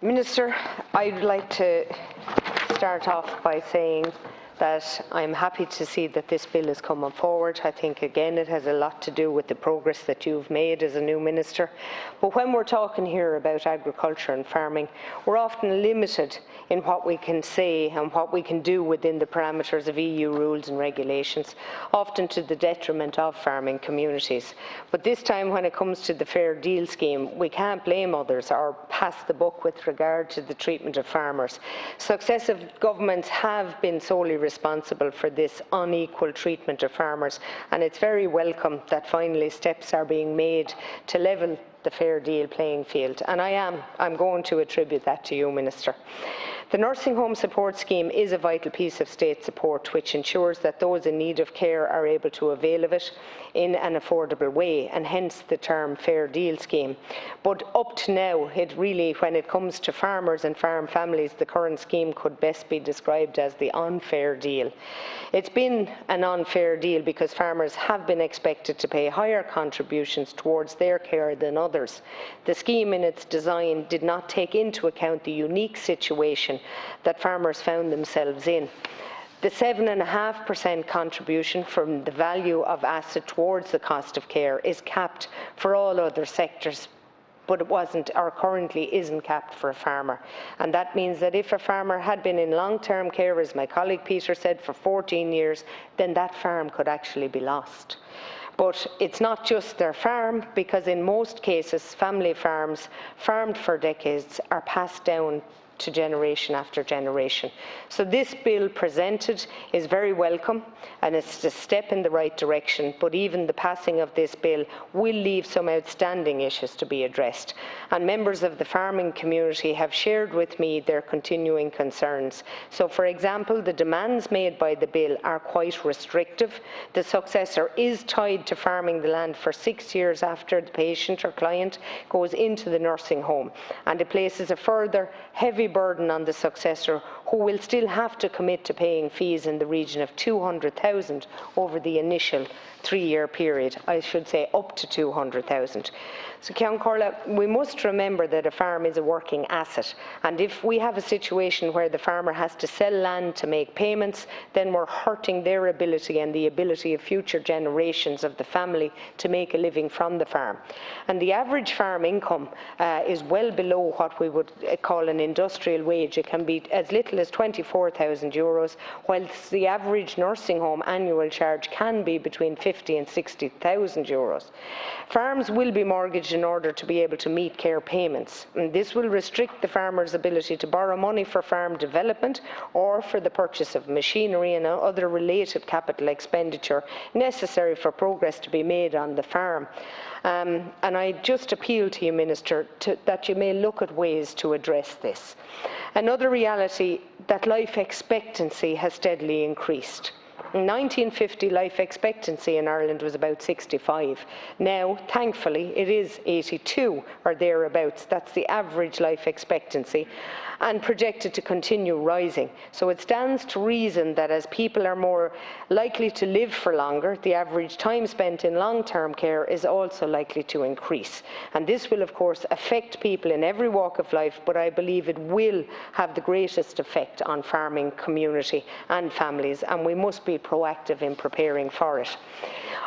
Minister, I'd like to start off by saying that I'm happy to see that this bill is coming forward. I think, again, it has a lot to do with the progress that you've made as a new minister. But when we're talking here about agriculture and farming, we're often limited in what we can say and what we can do within the parameters of EU rules and regulations, often to the detriment of farming communities. But this time, when it comes to the Fair Deal scheme, we can't blame others or pass the buck with regard to the treatment of farmers. Successive governments have been solely responsible for this unequal treatment of farmers, and it's very welcome that finally steps are being made to level the Fair Deal playing field, and I'm going to attribute that to you, Minister. The Nursing Home Support Scheme is a vital piece of state support which ensures that those in need of care are able to avail of it in an affordable way, and hence the term Fair Deal Scheme. But up to now, when it comes to farmers and farm families, the current scheme could best be described as the unfair deal. It's been an unfair deal because farmers have been expected to pay higher contributions towards their care than others. The scheme in its design did not take into account the unique situation that farmers found themselves in. The 7.5% contribution from the value of asset towards the cost of care is capped for all other sectors, but it wasn't, or currently isn't, capped for a farmer. And that means that if a farmer had been in long-term care, as my colleague Peter said, for 14 years, then that farm could actually be lost. But it's not just their farm, because in most cases, family farms, farmed for decades, are passed down to generation after generation. So this bill presented is very welcome, and it's a step in the right direction, but even the passing of this bill will leave some outstanding issues to be addressed. And members of the farming community have shared with me their continuing concerns. So, for example, the demands made by the bill are quite restrictive. The successor is tied to farming the land for 6 years after the patient or client goes into the nursing home, and it places a further heavy burden on the successor, who will still have to commit to paying fees in the region of 200,000 over the initial 3-year period. I should say up to 200,000. So, Ceann Comhairle, we must remember that a farm is a working asset, and if we have a situation where the farmer has to sell land to make payments, then we're hurting their ability and the ability of future generations of the family to make a living from the farm. And the average farm income is well below what we would call an industrial wage. It can be as little as €24,000, whilst the average nursing home annual charge can be between €50,000 and €60,000. Farms will be mortgaged in order to be able to meet care payments, and this will restrict the farmer's ability to borrow money for farm development or for the purchase of machinery and other related capital expenditure necessary for progress to be made on the farm. And I just appeal to you, Minister, that you may look at ways to address this. Another reality, that life expectancy has steadily increased. In 1950, life expectancy in Ireland was about 65. Now, thankfully, it is 82 or thereabouts. That's the average life expectancy, and projected to continue rising. So it stands to reason that as people are more likely to live for longer, the average time spent in long-term care is also likely to increase. And this will, of course, affect people in every walk of life, but I believe it will have the greatest effect on farming community and families, and we must be proactive in preparing for it.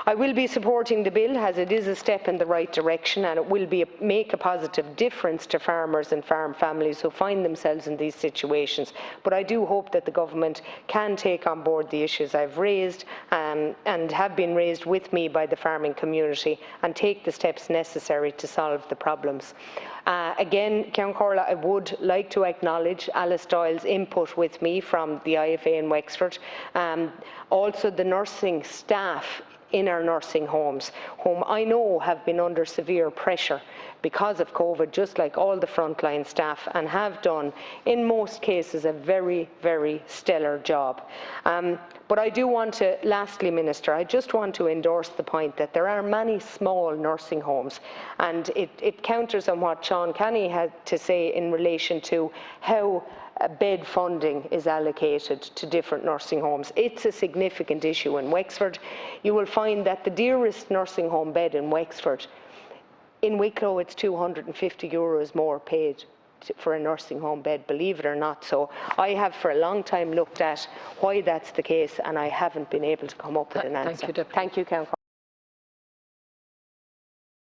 I will be supporting the bill, as it is a step in the right direction, and it will make a positive difference to farmers and farm families who find themselves in these situations. But I do hope that the government can take on board the issues I've raised and have been raised with me by the farming community, and take the steps necessary to solve the problems. Again, Ceann Comhairle, I would like to acknowledge Alice Doyle's input with me from the IFA in Wexford. Also the nursing staff in our nursing homes, whom I know have been under severe pressure because of COVID, just like all the frontline staff, and have done, in most cases, a very, very stellar job. But I do want to, lastly, Minister, I just want to endorse the point that there are many small nursing homes, and it counters on what Sean Kenny had to say in relation to how bed funding is allocated to different nursing homes. It's a significant issue in Wexford. You will find that the dearest nursing home bed in Wexford, in Wicklow it's €250 more paid for a nursing home bed, believe it or not. So I have for a long time looked at why that's the case, and I haven't been able to come up with an answer. Thank you, Deputy. Thank you, Councillor.